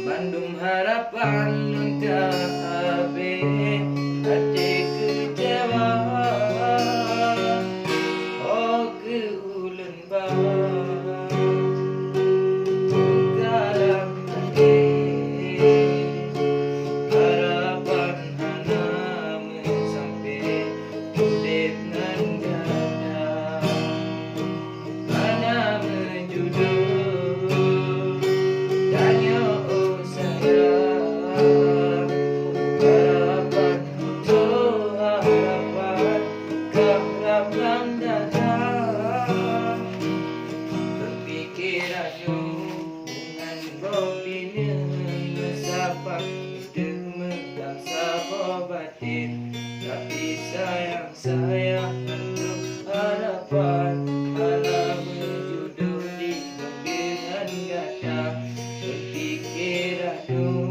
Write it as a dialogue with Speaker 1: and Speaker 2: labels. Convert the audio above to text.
Speaker 1: Bandung harapan kabe hati kecewa oh ke ulun galang hati harapan hana sampai udip nan gada hana menjudul danyo harapan untuk harapan keharapan datang berpikiran dengan bobina mesapa itu megang sahabatin tapi sayang untuk harapan hana menjudul di dengan gada berpikiran